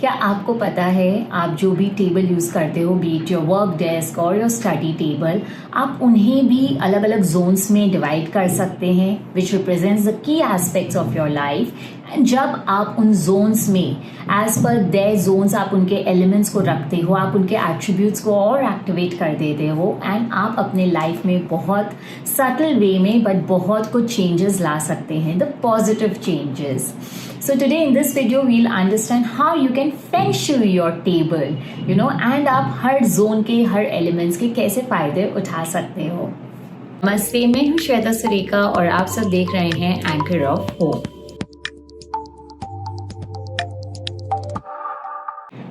क्या आपको पता है आप जो भी टेबल यूज़ करते हो, B it your work desk और योर स्टडी टेबल, आप उन्हें भी अलग अलग जोन्स में डिवाइड कर सकते हैं विच represents the key aspects of your life. And जब आप उन जोन्स में एज पर देयर जोन्स आप उनके एलिमेंट्स को रखते हो, आप उनके एट्रीब्यूट्स को और एक्टिवेट कर देते हो एंड आप अपने लाइफ में बहुत सटल वे में बट बहुत कुछ चेंजेस ला सकते हैं, the positive changes. So today in this video we'll understand how you can feng shui your table, and आप हर जोन के हर एलिमेंट्स के कैसे फायदे उठा सकते हो। नमस्ते, मैं हूँ श्वेता सुरेखा और आप सब देख रहे हैं एंकर ऑफ होप।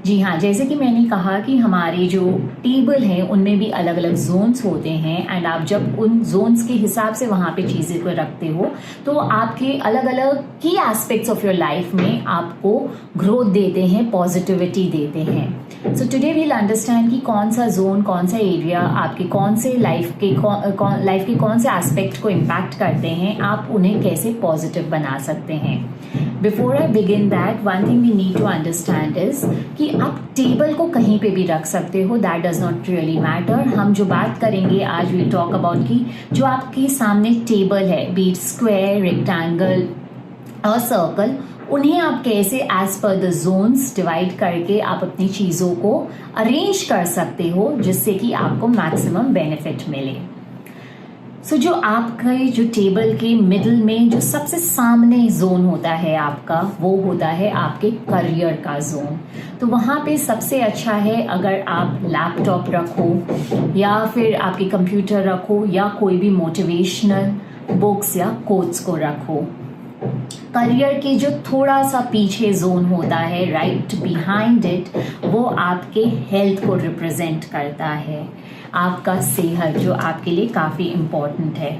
जी हाँ, जैसे कि मैंने कहा कि हमारे जो टेबल हैं उनमें भी अलग अलग जोन्स होते हैं एंड आप जब उन जोन्स के हिसाब से वहाँ पे चीज़ें को रखते हो तो आपके अलग अलग की एस्पेक्ट्स ऑफ योर लाइफ में आपको ग्रोथ देते हैं, पॉजिटिविटी देते हैं। सो टुडे वील अंडरस्टैंड कि कौन सा जोन, कौन सा एरिया आपके कौन से लाइफ के कौन से एस्पेक्ट को इम्पैक्ट करते हैं, आप उन्हें कैसे पॉजिटिव बना सकते हैं। Before I begin that, one thing we need to understand is कि आप टेबल को कहीं पे भी रख सकते हो, that does not really matter. हम जो बात करेंगे आज वी टॉक अबाउट कि जो आपके सामने टेबल है, बी इट स्क्वायर, रेक्टेंगल और सर्कल, उन्हें आप कैसे as per the Jones divide करके आप अपनी चीज़ों को अरेंज कर सकते हो जिससे कि आपको मैक्सिमम बेनिफिट मिले। सो जो आपका जो टेबल के मिडल में जो सबसे सामने जोन होता है आपका, वो होता है आपके करियर का जोन। तो वहाँ पे सबसे अच्छा है अगर आप लैपटॉप रखो या फिर आपके कंप्यूटर रखो या कोई भी मोटिवेशनल बुक्स या कोट्स को रखो। करियर के जो थोड़ा सा पीछे जोन होता है, राइट बिहाइंड इट, वो आपके हेल्थ को रिप्रेजेंट करता है, आपका सेहत जो आपके लिए काफ़ी इम्पॉर्टेंट है।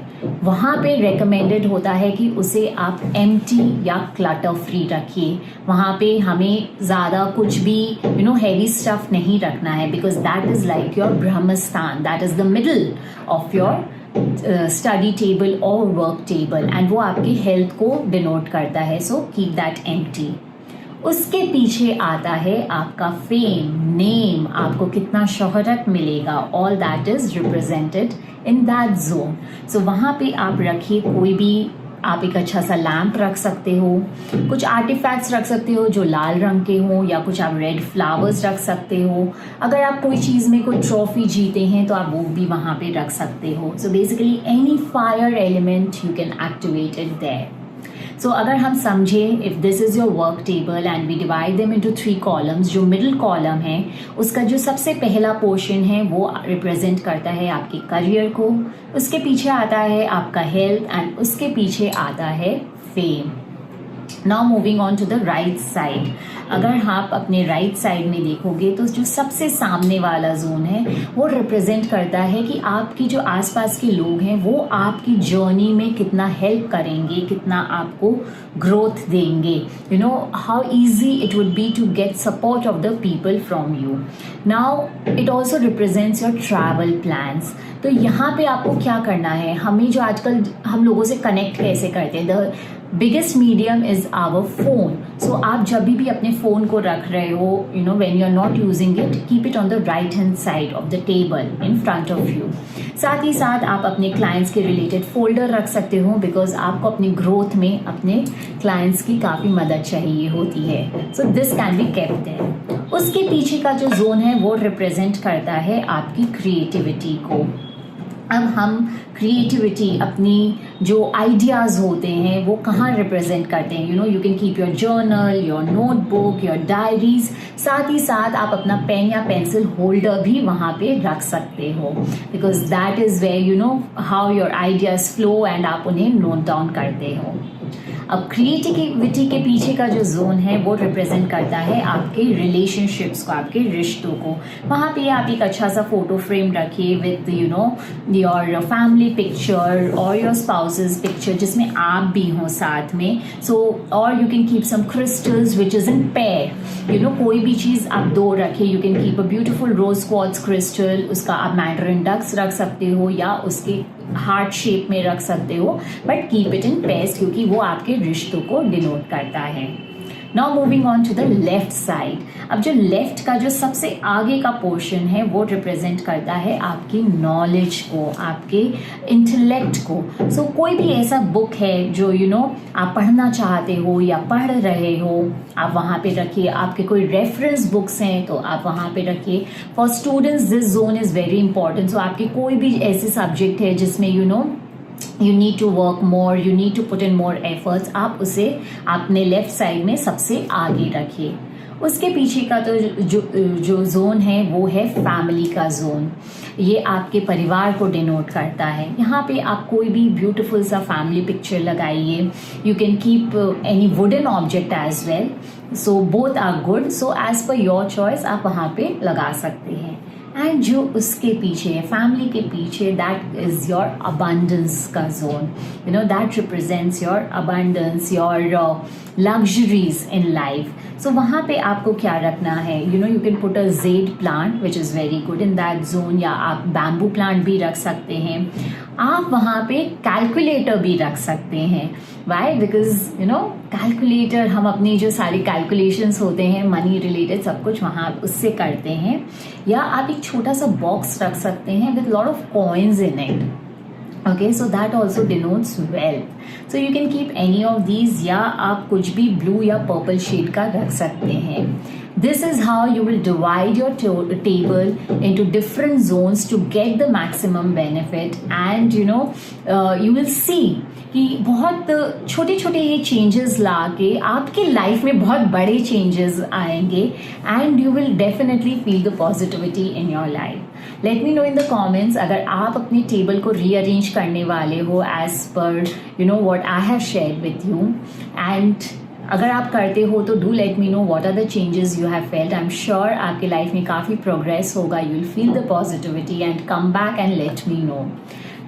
वहाँ पे रेकमेंडेड होता है कि उसे आप एम्प्टी या क्लटर फ्री रखिए। वहाँ पे हमें ज़्यादा कुछ भी हैवी स्टफ नहीं रखना है, because that is like your Brahmasthan, that is the middle of your study table और वर्क टेबल एंड वो आपकी हेल्थ को डिनोट करता है। So keep that empty. उसके पीछे आता है आपका फेम, नेम, आपको कितना शोहरत मिलेगा, all that is represented in that zone. So वहाँ पे आप रखिए कोई भी, आप एक अच्छा सा लैम्प रख सकते हो, कुछ आर्टिफैक्ट्स रख सकते हो जो लाल रंग के हों, या कुछ आप रेड फ्लावर्स रख सकते हो। अगर आप कोई चीज़ में कोई ट्रॉफी जीते हैं तो आप वो भी वहाँ पे रख सकते हो। So basically any fire element you can activate it there. So अगर हम समझें, if this is your work table and we divide them into 3 columns, जो मिडिल कॉलम है उसका जो सबसे पहला पोर्शन है वो रिप्रेजेंट करता है आपके करियर को, उसके पीछे आता है आपका हेल्थ एंड उसके पीछे आता है fame. Now moving on to the right side, अगर आप अपने राइट साइड में देखोगे तो जो सबसे सामने वाला जोन है वो रिप्रेजेंट करता है कि आपकी जो आसपास के लोग हैं वो आपकी जर्नी में कितना हेल्प करेंगे, कितना आपको ग्रोथ देंगे, how easy it would be to get support of the people from you. Now it also represents your travel plans. तो यहाँ पे आपको क्या करना है, हमें जो आजकल हम लोगों से कनेक्ट कैसे करते हैं, the biggest medium is our phone. So आप जब भी अपने फोन को रख रहे हो, when you are not using it, keep it on the right hand side of the table in front of you. साथ ही साथ आप अपने क्लाइंट्स के रिलेटेड फोल्डर रख सकते हो, बिकॉज आपको अपनी ग्रोथ में अपने क्लाइंट्स की काफ़ी मदद चाहिए होती है। So this can be kept there. उसके पीछे का जो जोन है वो रिप्रेजेंट करता है आपकी क्रिएटिविटी को। अब हम क्रिएटिविटी, अपनी जो आइडियाज़ होते हैं वो कहाँ रिप्रेजेंट करते हैं, you can keep your journal, your notebook, your diaries. साथ ही साथ आप अपना पेन या पेंसिल होल्डर भी वहाँ पे रख सकते हो, because that is where how your ideas flow and आप उन्हें नोट डाउन करते हो। अब क्रिएटिविटी के पीछे का जो जोन है वो रिप्रेजेंट करता है आपके रिलेशनशिप्स को, आपके रिश्तों को। वहाँ पे आप एक अच्छा सा फोटो फ्रेम रखिए विद योर फैमिली पिक्चर और योर स्पाउसेस पिक्चर, जिसमें आप भी हो साथ में। सो और you can keep some crystals which is in pair, कोई भी चीज़ आप दो रखे। You can keep a beautiful rose quartz crystal, उसका आप मैंडरिन डक्स रख सकते हो या उसके हार्ट शेप में रख सकते हो, but keep it in paste, क्योंकि वो आपके रिश्तों को डिनोट करता है। Now moving on to the left side. अब जो लेफ्ट का जो सबसे आगे का पोर्शन है वो रिप्रेजेंट करता है आपकी नॉलेज को, आपके इंटेलेक्ट को। सो कोई भी ऐसा बुक है जो आप पढ़ना चाहते हो या पढ़ रहे हो, आप वहाँ पे रखिए। आपके कोई रेफरेंस बुक्स हैं तो आप वहाँ पे रखिए। For students this zone is very important. So आपके कोई भी ऐसे सब्जेक्ट है जिसमें you need to work more, you need to put in more efforts, आप उसे अपने लेफ्ट साइड में सबसे आगे रखिए। उसके पीछे का तो जो जोन है वो है फैमिली का जोन। ये आपके परिवार को डिनोट करता है। यहाँ पे आप कोई भी ब्यूटीफुल सा फैमिली पिक्चर लगाइए। You can keep any wooden object as well, so both are good. So as per your choice आप वहाँ पे लगा सकते हैं। एंड जो उसके पीछे है, फैमिली के पीछे, दैट इज योर अबंडेंस का zone. That represents your abundance, your luxuries in life. So वहाँ पे आपको क्या रखना है, you can put a jade plant which is very good in that zone, या आप बैम्बू प्लांट भी रख सकते हैं। आप वहाँ पे कैलकुलेटर भी रख सकते हैं। वाई? बिकॉज कैलकुलेटर, हम अपनी जो सारी कैलकुलेशंस होते हैं मनी रिलेटेड सब कुछ वहाँ उससे करते हैं। या आप एक छोटा सा बॉक्स रख सकते हैं with lot of coins in it. Okay, so that also denotes wealth. So you can keep any of these, या आप कुछ भी blue या purple shade का रख सकते हैं। This is how you will divide your table into different zones to get the maximum benefit, and you will see कि बहुत छोटे छोटे ये चेंजेस ला के आपके लाइफ में बहुत बड़े चेंजेस आएंगे, and you will definitely feel the positivity in your life. Late me no in the comments अगर आप अपने टेबल को रीअरेंज करने वाले हो as per what I have shared with you, and अगर आप करते हो तो do let me know what are the changes you have felt. I am sure आपके लाइफ में काफ़ी प्रोग्रेस होगा। You will feel the positivity and come back and let me know.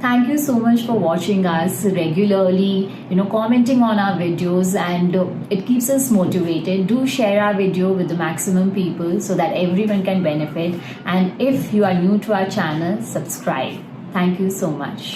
Thank you so much for watching us regularly, commenting on our videos, and it keeps us motivated. Do share our video with the maximum people so that everyone can benefit. And if you are new to our channel, subscribe. Thank you so much.